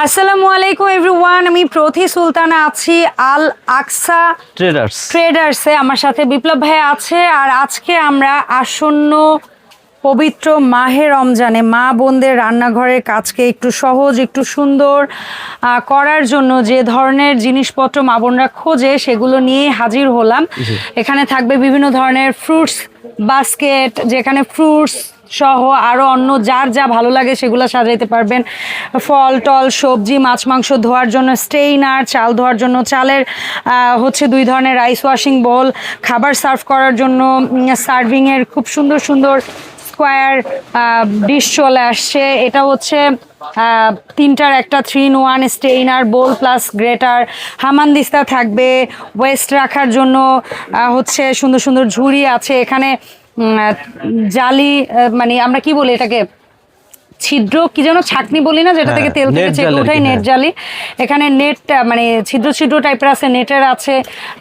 আসসালামু আলাইকুম এভরিওয়ান, আমি প্রথি সুলতানা আছি আল আকসা ট্রেডার্সে। আমার সাথে বিপ্লব ভাই আছে। আর আজকে আমরা আসন্ন পবিত্র মাহে রমজানে মা বোনদের রান্নাঘরের কাজকে একটু সহজ, একটু সুন্দর করার জন্য যে ধরনের জিনিসপত্র মা বোনরা খোঁজে সেগুলো নিয়ে হাজির হলাম। এখানে থাকবে বিভিন্ন ধরনের ফ্রুটস বাস্কেট, যেখানে ফ্রুটস সহ আরও অন্য যার যা ভালো লাগে সেগুলো সাজাইতে পারবেন। ফল টল সবজি মাছ মাংস ধোয়ার জন্য স্টেইনার, চাল ধোয়ার জন্য চালের হচ্ছে 2 ধরনের রাইস ওয়াশিং বোল, খাবার সার্ভ করার জন্য সার্ভিংয়ের খুব সুন্দর সুন্দর স্কোয়ার ডিশ চলে আসছে। এটা হচ্ছে 3টার একটা 3-in-1 স্টেইনার বোল প্লাস গ্রেটার। হামানদিস্তা থাকবে, ওয়েস্ট রাখার জন্য হচ্ছে সুন্দর সুন্দর ঝুড়ি আছে। এখানে জালি মানে আমরা কি বলি এটাকে, ছিদ্র কি যেন ছাকনি বলি না, যেটা থেকে তেল থেকে ছেঁকে ওঠাই নেট জালি। এখানে নেট মানে ছিদ্র ছিদ্র টাইপের আছে, নেটের আছে,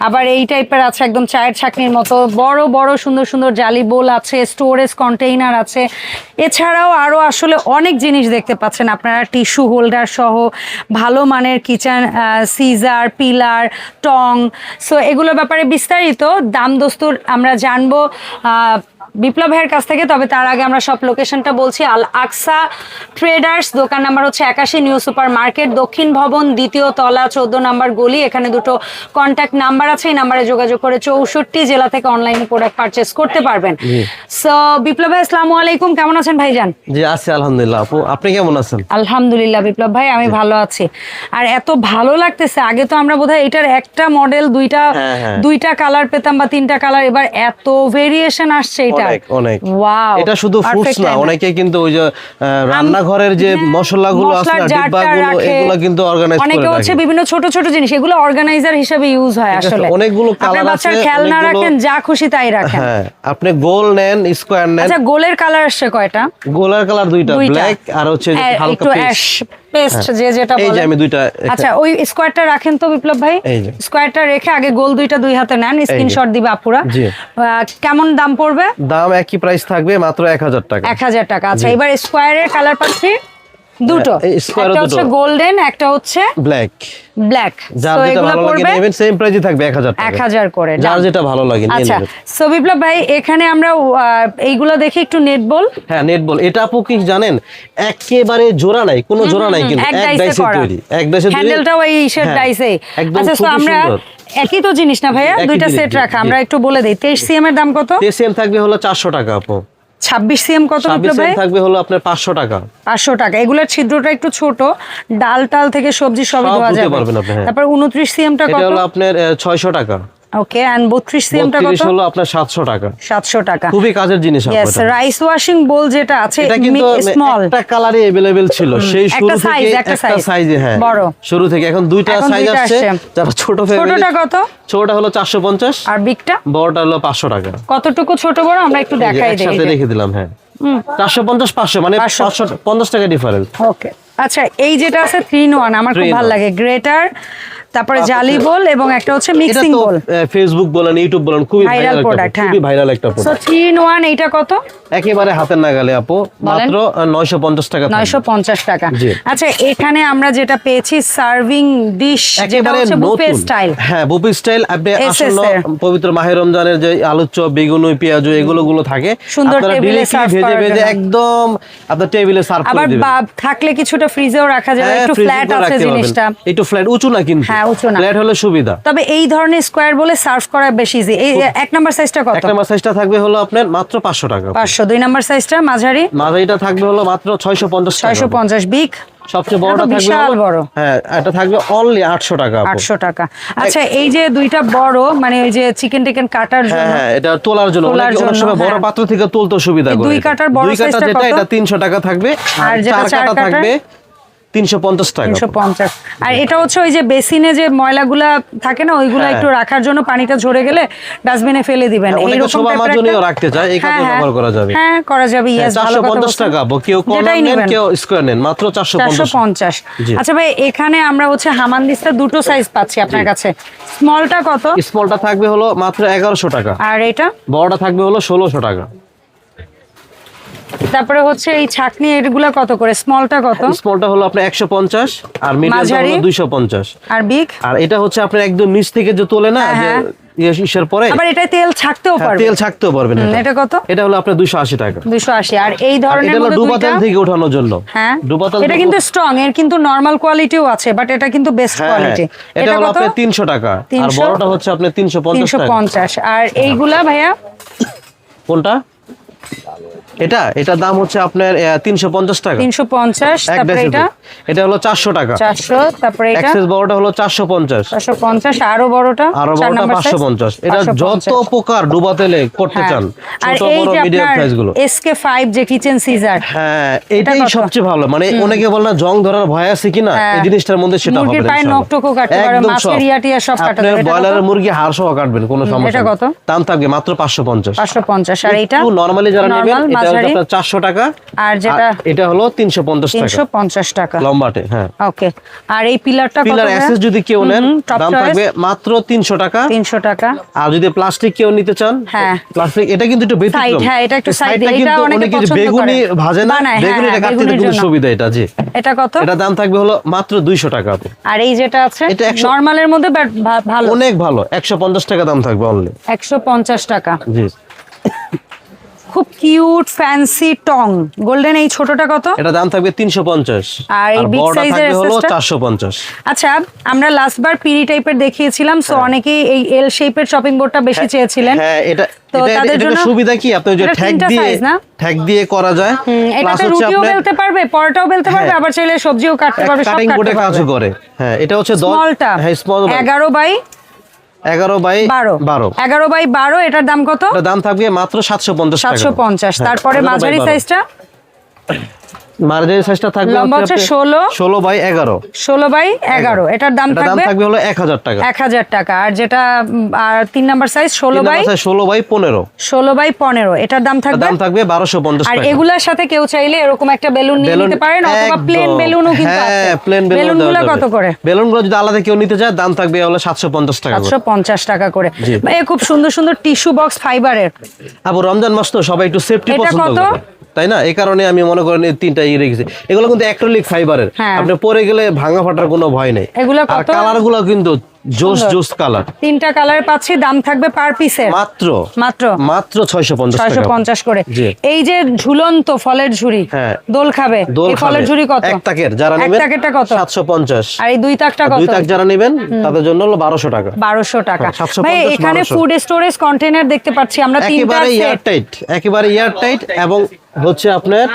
আবার এই টাইপের আছে একদম চায়ের ছাকনির মতো। বড় বড় সুন্দর সুন্দর জালি বোল আছে, স্টোরেজ কন্টেইনার আছে। এছাড়াও আরও আসলে অনেক জিনিস দেখতে পাচ্ছেন আপনারা, টিস্যু হোল্ডার সহ ভালো মানের কিচেন সিজার, পিলার, টং। সো এগুলোর ব্যাপারে বিস্তারিত দাম দস্তুর আমরা জানবো বিপ্লব ভাইয়ের কাছ থেকে। তবে তার আগে আমরা সব লোকেশনটা বলছি। আল আকসা ট্রেডার্স, দোকান নাম্বার হচ্ছে 81 নিউ সুপার মার্কেট, দক্ষিণ ভবন, 2য় তলা, 14 নম্বর গলি। এখানে দুটো কন্ট্যাক্ট নাম্বার আছে, এই নাম্বারে যোগাযোগ করে 64 জেলা থেকে অনলাইনে প্রোডাক্ট পারচেস করতে পারবেন। সো বিপ্লব ভাই আসসালামু আলাইকুম, কেমন আছেন ভাইজান? জি আছি আলহামদুলিল্লাহ। আপু আপনি কেমন আছেন? আলহামদুলিল্লাহ বিপ্লব ভাই, আমি ভালো আছি। আর এত ভালো লাগতেছে, আগে তো আমরা বোধহয় এটার একটা মডেল দুইটা কালার পেতাম বা 3টা কালার, এবার এত ভেরিয়েশন আসছে। এটা অনেক ওয়াও, এটা শুধু ফ্রুটস না, অনেকে কিন্তু ওই যে রান্নাঘরের যে মশলাগুলো আছে না, ডিব্বাগুলো, এগুলো কিন্তু অর্গানাইজ করে রাখে। অনেকে হচ্ছে বিভিন্ন ছোট ছোট জিনিস, এগুলো অর্গানাইজার হিসেবে ইউজ হয়। আসলে অনেকগুলো কালার আছে, বাচ্চার খেলনা রাখেন, যা খুশি তাই রাখেন। হ্যাঁ, আপনি গোল নেন, স্কয়ার নেন। আচ্ছা, গোলের কালার আসছে কয়টা? গোলের কালার 2টা, ব্ল্যাক আর হচ্ছে হালকা পেস্ট যে যেটা বলে। এই যে আমি 2টা। আচ্ছা, ওই স্কয়ারটা রাখেন তো বিপ্লব ভাই। স্কয়ারটা রেখে আগে গোল 2টা 2 হাতে নেন, স্ক্রিনশট দিবে আপুরা। কেমন দাম পড়বে? দাম একই প্রাইস থাকবে, মাত্র 1000 টাকা। 1000 টাকা। আচ্ছা, এবার স্কয়ারের কালার পাচ্ছি দুটো, একটা হচ্ছে গোল্ডেন, একটা হচ্ছে ব্ল্যাক। যার যেটা ভালো লাগে নেবেন, সেম প্রাইসই থাকবে 1000 টাকা। 1000 করে, যার যেটা ভালো লাগে নিয়ে নেবেন। আচ্ছা, সো বিপ্লব ভাই এখানে আমরা এইগুলো দেখি একটু নেট বল। হ্যাঁ, নেট বল। এটা আপু কি জানেন, একেবারে জোড়া নাই, কোনো জোড়া নাই, কিন্তু এক ডাইসে তৈরি, এক ডাইসে তৈরি। হ্যান্ডেলটাও এই শেড ডাইসে। আচ্ছা, সো আমরা একই তো জিনিস না ভাইয়া, 2টা সেট রাখা। আমরা একটু বলে দেই, 23 সিএম এর দাম কত? 23 সিএম থাকবে হলো 400 টাকা আপু। 26 সিএম কত বিপ্লব ভাই? থাকবে হলো আপনার 500 টাকা। 500 টাকা। এগুলোর ছিদ্রটা একটু ছোট, ডাল টাল থেকে সবজি সবই ধোয়া যাবে। তারপর 29 সিএম টা কত? এটা হলো আপনার 600 টাকা। ওকে, এন্ড 32 সিএম টা কত? 32 হলো আপনার 700 টাকা। 700 টাকা। খুবই কাজের জিনিস আপু। यस, রাইস ওয়াশিং বোল যেটা আছে এটা কিন্তু স্মল, একটা কালারে अवेलेबल ছিল সেই শুরু থেকে, একটা সাইজে। হ্যাঁ, বড় শুরু থেকে এখন 2টা সাইজ আসছে। যারা ছোট ফ্যামিলি, ছোটটা কত? ছোটটা হলো 450 আর বিগটা? বড়টা হলো 500 টাকা। কতটুকু ছোট বড় আমরা একটু দেখাই দেই। একসাথে রেখে দিলাম। হ্যাঁ, 450 500 মানে 550 টাকা ডিফারেন্স। ওকে, আচ্ছা, এই যেটা আছে 3-in-1 আমার খুব ভালো লাগে, গ্রেটার, তারপরে জালি বোল এবং একটা হচ্ছে মিক্সিং বোল। ফেসবুক বলেন, ইউটিউব বলেন, খুবই ভাইরাল প্রোডাক্ট। খুবই ভাইরাল একটা প্রোডাক্ট। সো 3-in-1 এইটা কত? একেবারে হাতের নাগালে আপু, মাত্র 950 টাকা। 950 টাকা। আচ্ছা, এখানে আমরা যেটা পেয়েছি সার্ভিং ডিশ, যেটা হচ্ছে বুফে স্টাইল। হ্যাঁ, বুফে স্টাইল। আপনি আসন্ন পবিত্র মাহে রমজানের যে আলু চপ, বেগুন, পেঁয়াজ এগুলো থাকে, সুন্দর টেবিলে সার্ভ ভেজে ভেজে একদম আপনার টেবিলে সার্ভ করে দিবেন। আবার থাকলে কিছুটা ফ্রিজেও রাখা যাবে, একটু ফ্ল্যাট আছে জিনিসটা। একটু ফ্ল্যাট, উঁচু না কিন্তু। হ্যাঁ, উঁচু না, ফ্ল্যাট হলে সুবিধা। তবে এই ধরনের স্কয়ার বলে সার্ভ করা বেশি ইজি। এই 1 নাম্বার সাইজটা কত? 1 নাম্বার সাইজটা থাকবে হলো আপনার মাত্র 500 টাকা। 500। 2 নাম্বার সাইজটা মাঝারিটা থাকবে হলো মাত্র 650 টাকা। 650। বিগ সবচেয়ে বড়টা থাকবে বিশাল বড়। হ্যাঁ, এটা থাকবে অনলি 800 টাকা। 800 টাকা। আচ্ছা, এই যে 2টা বড় মানে ওই যে চিকেন টিকেন কাটার জন্য। হ্যাঁ, এটা তোলার জন্য অনেক সময় বড় পাত্র থেকে তুলতে সুবিধা করে। 2 কাটার বড় সাইজটা কত? এটা 300 টাকা থাকবে। আর 4 কাটা থাকবে 350 টাকা। 350। আর এটা হচ্ছে ওই যে বেসিনে যে ময়লাগুলা থাকে না, ওইগুলা একটু রাখার জন্য, পানিটা ঝরে গেলে ডাস্টবিনে ফেলে দিবেন। এইরকম শোভা মাজনীয় রাখতে চায়, এই কাজে ব্যবহার করা যাবে। হ্যাঁ, করা যাবে। ইয়েস, ভালো কথা। 450 টাকা। কেউ কর্নার নেন, কেউ স্কয়ার নেন, মাত্র 450। আচ্ছা ভাই, এখানে আমরা হচ্ছে হামানদিস্তা দুটো সাইজ পাচ্ছি আপনার কাছে। স্মলটা কত? স্মলটা থাকবে হলো মাত্র 1100 টাকা। আর এটা বড়টা থাকবে হলো 1600 টাকা। তারপরে হচ্ছে এই ছাকনি এগুলা কত করে? স্মলটা কত? স্মলটা হলো আপনার 150 আর মিডিয়ামটা হলো 250। আর বিগ? আর এটা হচ্ছে আপনার একদম নিচ থেকে যে তোলে না যে ইসের পরে, আবার এটা তেল ছাকতেও পারবে। তেল ছাকতেও পারবেন। এটা কত? এটা হলো আপনার 280 টাকা। 280। আর এই ধরনের মধ্যে ডুবা তেল থেকে ওঠানোর জন্য। হ্যাঁ, ডুবা তেল এটা কিন্তু স্ট্রং, এর কিন্তু নরমাল কোয়ালিটিও আছে, বাট এটা কিন্তু বেস্ট কোয়ালিটি। এটা হলো আপনার 300 টাকা, আর বড়টা হচ্ছে আপনার 350 টাকা। 350। আর এইগুলা ভাইয়া কোনটা? এটা দাম হচ্ছে আপনার 350 টাকা। 350। তারপরে এটা হলো 400 টাকা। 400। তারপরে এটা এক্সেস বড়টা হলো 450। 450। আরো বড়টা 550। এটা যত প্রকার ডুবা তেলে করতে চান, আর ছোট এই বড় যে মিডিয়াম আপনার সাইজ গুলো। SK5 যে কিচেন সিজার, হ্যাঁ এটাই সবচেয়ে ভালো। মানে অনেকে বলে না জং ধরার ভয় আছে কিনা, এই জিনিসটার মধ্যে সেটা হবে না। মুরগির পায়ের নখটুকু কাটতে পারবে, মাছের ইয়াটিয়া সব কাটতে পারবে। আপনি ব্রয়লারের মুরগি হাড় সহ কাটবেন, কোনো সমস্যা নেই। এটা কত? দাম থাকবে মাত্র 550। 550। আর এটা নরমালি যারা নেবেন এটা হলো আপনার 400 টাকা। আর যেটা এটা হলো 350 টাকা। 350 টাকা লম্বাটে। হ্যাঁ ওকে। আর এই পিলারটা কত? পিলার এসএস যদি কেউ নেন দাম থাকবে মাত্র 300 টাকা। 300 টাকা। আর যদি প্লাস্টিক কেউ নিতে চান, হ্যাঁ প্লাস্টিক এটা কিন্তু একটু ব্যতিক্রম। হ্যাঁ এটা একটু সাইড, এটা অনেকে বেগুনি ভাজে না, বেগুনিটা কাটতে খুব সুবিধা এটা। জি এটা কত? এটা দাম থাকবে হলো মাত্র 200 টাকা। আর এই যেটা আছে নরমালের মধ্যে ভালো, অনেক ভালো, 150 টাকা দাম থাকবে অনলি। 150 টাকা। জি খুব কিউট ফ্যান্সি টং গোল্ডেন। এই ছোটটা কত? এটা দাম থাকবে 350। আর এই বিগ সাইজের হলো 450। আচ্ছা, আমরা লাস্ট বার পিরি টাইপের দেখিয়েছিলাম, সো অনেকে এই এল শেপের শপিং বোর্ডটা বেশি চেয়েছিলেন। হ্যাঁ এটা তো তাদের জন্য সুবিধা কি, আপনি যে ঠ্যাক দিয়ে করা যায়, এটাতে রুটিও বেলতে পারবে, পরোটাও বেলতে পারবে, আবার চাইলে সবজিও কাটতে পারবে, সব কাটতে পারবে। করে। হ্যাঁ এটা হচ্ছে স্মলটা 11 বাই 12। 11 বাই 12। এটার দাম কত? এটার দাম থাকবে মাত্র 750 টাকা। 750। তারপরে মাঝারি সাইজটা? মাঝারি সাইজটা থাকবে হচ্ছে 16 বাই 11। 16 বাই 11। এটার দাম থাকবে হলো 1000 টাকা। 1000 টাকা। আর যেটা আর 3 নাম্বার সাইজ 16 বাই 15। 16 বাই 15। এটার দাম থাকবে 1250 টাকা। আর টাকা। এগুলোর সাথে কেউ চাইলে এরকম একটা বেলুন নিয়ে নিতে পারেন, অথবা প্লেন বেলুনও কিন্তু আছে। হ্যাঁ প্লেন বেলুনগুলো কত করে? বেলুনগুলো যদি আলাদা কেউ নিতে চায় দাম থাকবে হলো 750 টাকা। 750 টাকা করে। এই খুব সুন্দর সুন্দর টিস্যু বক্স ফাইবারের। আবু রমজান মাস তো সবাই একটু সেফটি পছন্দ করে, তাই না? এই কারণে আমি মনে করেন এই তিনটা রেখেছি। এগুলো কিন্তু অ্যাক্রিলিক ফাইবারের, আপনি পরে গেলে ভাঙা ফাটার কোনো ভয় নেই। আর কালারগুলো কিন্তু জোস কালার। 3টা কালার পাচ্ছি। দাম থাকবে পার পিসের মাত্র 650 করে। এই যে ঝুলন্ত ফলের ঝুড়ি, দোল খাবে, এই ফলের ঝুড়ি কত? এক তাকের যারা নেবেন, এক তাকেরটা কত? 750। আর এই 2 তাকটা কত? 2 তাক যারা নেবেন তাদের জন্য হলো 1200 টাকা। 1200 টাকা। ভাই এখানে ফুড স্টোরেজ কন্টেইনার দেখতে পাচ্ছি আমরা, 3টা একেবারে এয়ারটাইট এবং হচ্ছে আপনার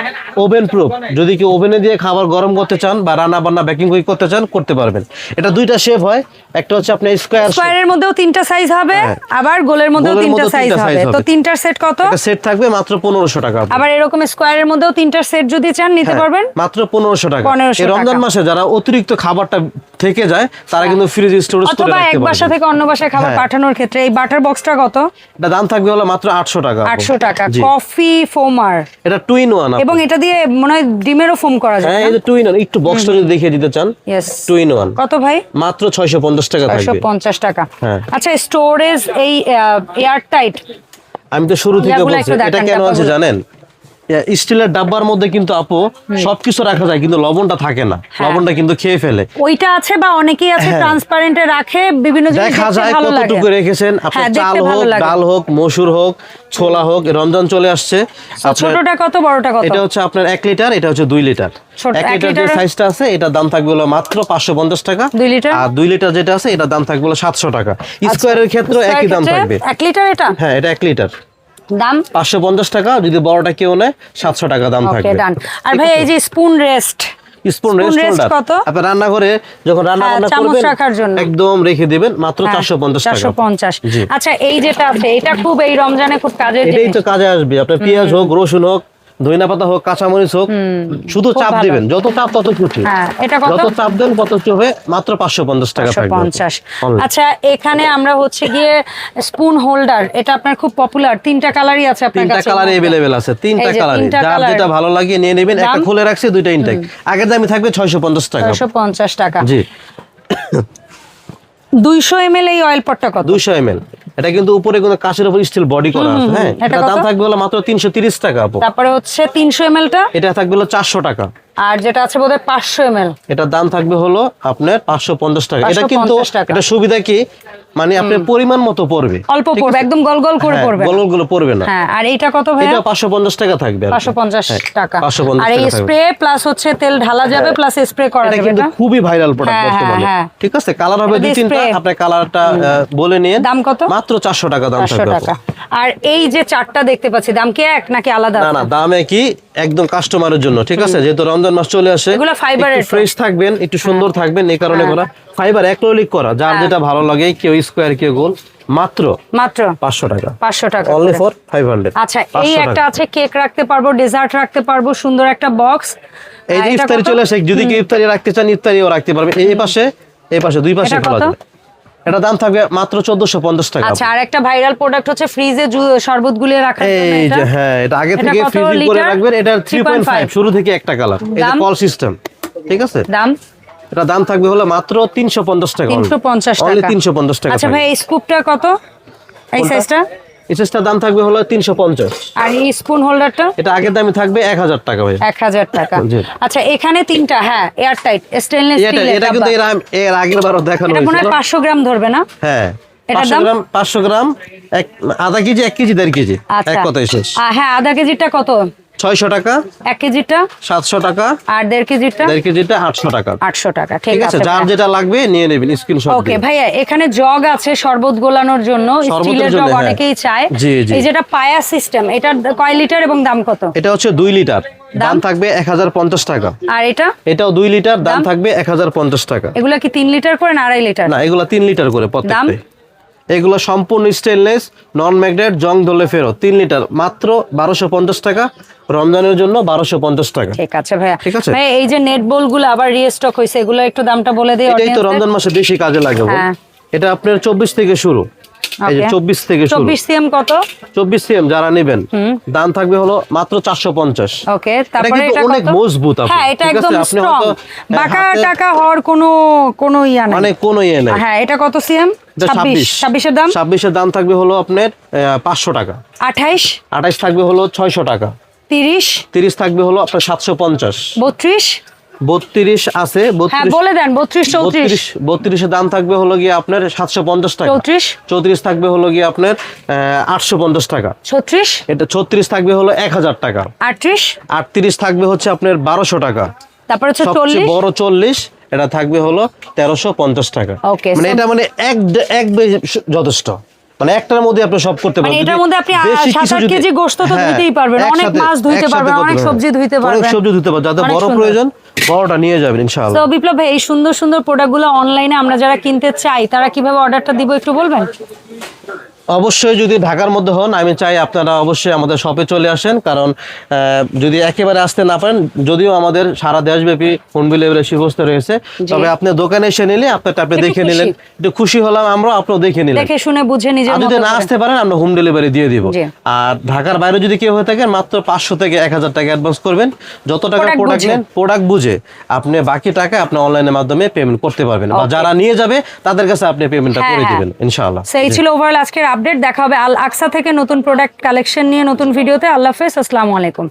ওভেন প্রুফ। যদি কেউ ওভেনে দিয়ে খাবার গরম করতে চান বা রান্না বান্না বেকিং করতে চান, করতে পারবেন। এটা 2টা শেপ হয়, একটা হচ্ছে আপনার স্কয়ারের মধ্যেও 3টা সাইজ হবে, আবার গোলের মধ্যেও 3টা সাইজ হবে। তো 3টার সেট কত? একটা সেট থাকবে মাত্র 1500 টাকা। আবার এরকম স্কয়ারের মধ্যেও 3টার সেট যদি চান নিতে পারবেন মাত্র 1500 টাকা। এই রমজান মাসে যারা অতিরিক্ত খাবারটা থেকে যায় তারা কিন্তু ফ্রিজ স্টোরেজ করে রাখতে পারবে, অথবা এক বাসা থেকে অন্য বাসায় খাবার পাঠানোর ক্ষেত্রে। এই বাটার বক্সটা কত? এটা দাম থাকবে হলো মাত্র 800 টাকা। 800 টাকা। কফি ফোমার, এটা 2 in 1 এবং এটা দিয়ে মনে হয় ডিমেরও ফোম করা যায়। হ্যাঁ এটা 2 in 1। একটু বক্সটা যদি দেখিয়ে দিতে চান, 2 in 1 কত ভাই? মাত্র 650 টাকা থাকবে। 650 টাকা। আচ্ছা, স্টোরেজ এই এয়ার টাইট, আমি তো শুরু থেকে বলছি এটা কেন আছে জানেন? স্টিলের ডাব্বার মধ্যে কিন্তু আপু সবকিছু রাখা যায়, কিন্তু লবণটা থাকে না, লবণটা কিন্তু খেয়ে ফেলে। ওইটা আছে, বা অনেকেই আছে ট্রান্সপারেন্টে রাখে, বিভিন্ন জিনিস দেখা যায় কতটুকু রেখেছেন। আপনার চাল হোক, ডাল হোক, মসুর হোক, ছোলা হোক। রমজান চলে আসছে। ছোটটা কত, বড়টা কত? এটা হচ্ছে আপনার 1 লিটার, এটা হচ্ছে 2 লিটার। 1 লিটার যে সাইজটা আছে এটার দাম থাকবে হলো মাত্র 550 টাকা। 2 লিটার? আর 2 লিটার যেটা আছে এটার দাম থাকবে হলো 700 টাকা। স্কয়ারের ক্ষেত্রে একই দাম থাকবে। 1 লিটার এটা? হ্যাঁ এটা 1 লিটার, দাম 550 টাকা। যদি বড়টা কেউ নেয় 700 টাকা দাম থাকবে। ওকে ডান। আর ভাই এই যে স্পুন রেস্ট কত? আপনি রান্নাঘরে যখন রান্না করবেন একদম রেখে দিবেন, মাত্র 450 টাকা। 450। আচ্ছা, এই যেটা আছে এটা খুব এই রমজানে খুব কাজে, এটাই তো কাজে আসবে। আপনার পেঁয়াজ হোক, রসুন হোক, ধনিয়া পাতা হোক, কাঁচামরিচ হোক, শুধু চাপ দিবেন, যত চাপ তত খুশি। এটা কত? যত চাপ দেন তত চোখে মাত্র 550 টাকা থাকবে। 550। আচ্ছা, এখানে আমরা হচ্ছে গিয়ে স্পুন হোল্ডার, এটা আপনার খুব পপুলার। 3টা কালারই আছে আপনার কাছে? 3টা কালার अवेलेबल আছে। 3টা কালার, যার যেটা ভালো লাগে নিয়ে নেবেন। একটা খুলে রাখছি, 2টা ইনটেক। আগের দামই থাকবে 650 টাকা। 650 টাকা। জি। 200 ml এই অয়েল পটটা কত? 200 ml এটা কিন্তু উপরে কোনো কাঁচের উপর স্টিল বডি করা আছে। হ্যাঁ, এটা দাম থাকবে হলো মাত্র 330 টাকা আপু। তারপরে হচ্ছে 300 ml টা, এটা থাকবে হলো 400 টাকা। আর যেটা আছে বোধহয় 500 ml, এটার দাম থাকবে হলো আপনার 550 টাকা। এটা কিন্তু এটা সুবিধা কি, মানে আপনার পরিমাণ মতো পড়বে, অল্প পড়বে, একদম গোল গোল করে পড়বে, গোল গোল পড়বে না। হ্যাঁ, আর এইটা কত ভাই? এটা 550 টাকা থাকবে। 550 টাকা। 550 আর এই স্প্রে প্লাস হচ্ছে তেল ঢালা যাবে প্লাস স্প্রে করা যাবে। এটা কিন্তু খুবই ভাইরাল প্রোডাক্ট বর্তমানে। ঠিক আছে, কালার হবে দুই তিনটা, আপনি কালারটা বলে নিন। দাম কত? মাত্র 400 টাকা দাম থাকবে। আর এই যে চারটা দেখতে পাচ্ছি, দাম কি এক নাকি আলাদা? না না, দাম একই, একদম কাস্টমারের জন্য। ঠিক আছে, যেহেতু রমজান মাস চলে আসে, এগুলো ফাইবারের, ফ্রেশ থাকবেন, একটু সুন্দর থাকবেন, এই কারণে করা। ফাইবার অ্যাক্রিলিক করা, যার যেটা ভালো লাগে, কেউ স্কয়ার কেউ গোল। মাত্র 500 টাকা। 500 টাকা অনলি ফর 500। আচ্ছা, এই একটা আছে, কেক রাখতে পারবো, ডেজার্ট রাখতে পারবো, সুন্দর একটা বক্স। এই যে ইফতারি চলে আসে, যদি কেউ ইফতারি রাখতে চান, ইফতারিও রাখতে পারবে। এই পাশে দুই পাশে খোলা যাবে। এটা দাম থাকবে মাত্র 1450 টাকা। আচ্ছা, আর একটা ভাইরাল প্রোডাক্ট হচ্ছে ফ্রিজে শরবত গুলিয়ে রাখা। এই যে হ্যাঁ, এটা আগে থেকে ফ্রিজিং করে রাখবেন। এটা 3.5, শুরু থেকে একটা কালার। এটা কল সিস্টেম। ঠিক আছে, এটা দাম থাকবে হলো মাত্র 350 টাকা। 350 টাকা। অনলি 350 টাকা। আচ্ছা ভাই, এই স্কুপটা কত? এই সাইজটা? এই সাইজটার দাম থাকবে হলো 350। আর এই স্পুন হোল্ডারটা? এটা আগের দামে থাকবে 1000 টাকা ভাই। 1000 টাকা। আচ্ছা, এখানে তিনটা, হ্যাঁ, এয়ার টাইট স্টেইনলেস স্টিল। এটা কিন্তু এর আগের বারও দেখানো হয়েছিল। এটা মনে হয় 500 গ্রাম ধরবে না? হ্যাঁ, 500 গ্রাম, আধা কেজি, 1 কেজি, 1.5 কেজি, এক কথাই শেষ। হ্যাঁ, আধা কেজিটা কত? 600 টাকা। 1 কেজিটা 700 টাকা। আর 1.5 কেজিটা? 1.5 কেজিটা 800 টাকা। 800 টাকা। ঠিক আছে, যার যেটা লাগবে নিয়ে নেবেন, স্ক্রিনশট দিন। ওকে ভাইয়া, এখানে জগ আছে শরবত গোলানোর জন্য, স্টিলের জগ অনেকেই চায়। এই যেটা পায়া সিস্টেম, এটা কয় লিটার এবং দাম কত? এটা হচ্ছে 2 লিটার, দাম থাকবে 1050 টাকা। আর এটাও 2 লিটার, দাম থাকবে 1050 টাকা। এগুলা কি 3 লিটার করে না 2.5 লিটার? না, এগুলা 3 লিটার করে প্রত্যেকটা। এগুলো সম্পূর্ণ স্টেনলেস, নন ম্যাগনেট, জং ধরলে ফেরত। 3 লিটার মাত্র 1250 টাকা। রমজানের জন্য 1250 টাকা। ঠিক আছে ভাইয়া। ঠিক আছে ভাই, এই যে নেট বল গুলো আবার রিস্টক হইছে, এগুলো একটু দামটা বলে দিই। এটাই তো রমজান মাসে বেশি কাজে লাগে। এটা আপনার 24 থেকে শুরু। এই যে 24 থেকে শুরু। 24 সিএম কত? 24 সিএম যারা নেবেন, দাম থাকবে হলো মাত্র 450। ওকে, তারপরে এটা অনেক মজবুত। হ্যাঁ, এটা একদম স্ট্রং, বাঁকা টাকা হওয়ার কোনো ইয়া নাই, মানে কোনো ইয়া নাই। হ্যাঁ, এটা কত সিএম? 26 এর দাম? 26 এর দাম থাকবে হলো আপনার 500 টাকা। 28 থাকবে হলো 600 টাকা। 30 থাকবে হলো আপনার 750। 32 আছে, 32 বলে দেন। 32 এর দাম থাকবে হলো গিয়ে আপনার 750 টাকা। 34 থাকবে হলো গিয়ে আপনার 850 টাকা। 36 এটা 36 থাকবে হলো 1000 টাকা। 38 থাকবে হচ্ছে আপনার 1200 টাকা। তারপর হচ্ছে 40, সবচেয়ে বড় 40, এটা থাকবে হলো 1350 টাকা। মানে এটা মানে এক যথেষ্ট, মানে একটার মধ্যে আপনি সব করতে পারবেন। এটার মধ্যে আপনি 7-8 কেজি গোশত তো ধুইতেই পারবেন, অনেক মাছ ধুইতে পারবেন, অনেক সবজি ধুইতে পারবেন, যাতে বড় প্রয়োজন বড়টা নিয়ে যাবেন ইনশাআল্লাহ। তো বিপ্লব ভাই, এই সুন্দর সুন্দর প্রোডাক্টগুলো অনলাইনে আমরা যারা কিনতে চাই, তারা কিভাবে অর্ডারটা দিব একটু বলবেন? অবশ্যই যদি ঢাকার মধ্যে হন, আমি চাই আপনারা অবশ্যই আমাদের শপে চলে আসেন। কারণ যদি একেবারে আসতে না পারেন, যদিও আমাদের সারা দেশব্যাপী হোম ডেলিভারির ব্যবস্থা রয়েছে, তবে আপনি দোকানে এসে নিলে আপনারটা আপনি দেখে নিলেন, একটু খুশি হলাম, আমরা আপনারা দেখে নিলেন, দেখে শুনে বুঝে নিজের মতো। যদি না আসতে পারেন, আমরা হোম ডেলিভারি দিয়ে দিব। আর ঢাকার বাইরে যদি কেউ হয়ে থাকেন, মাত্র 500 থেকে 1000 টাকা অ্যাডভান্স করবেন। যত টাকা প্রোডাক্ট নেন, প্রোডাক্ট বুঝে আপনি বাকি টাকা আপনি অনলাইনের মাধ্যমে পেমেন্ট করতে পারবেন, বা যারা নিয়ে যাবে তাদের কাছে আপনি পেমেন্টটা করে দিবেন ইনশাআল্লাহ। সেই ছিল ওভারঅল আজকের আপডেট। দেখা হবে আল আকসা থেকে নতুন প্রোডাক্ট কালেকশন নিয়ে নতুন ভিডিওতে। আল্লাহ হাফেজ, আসসালামু আলাইকুম।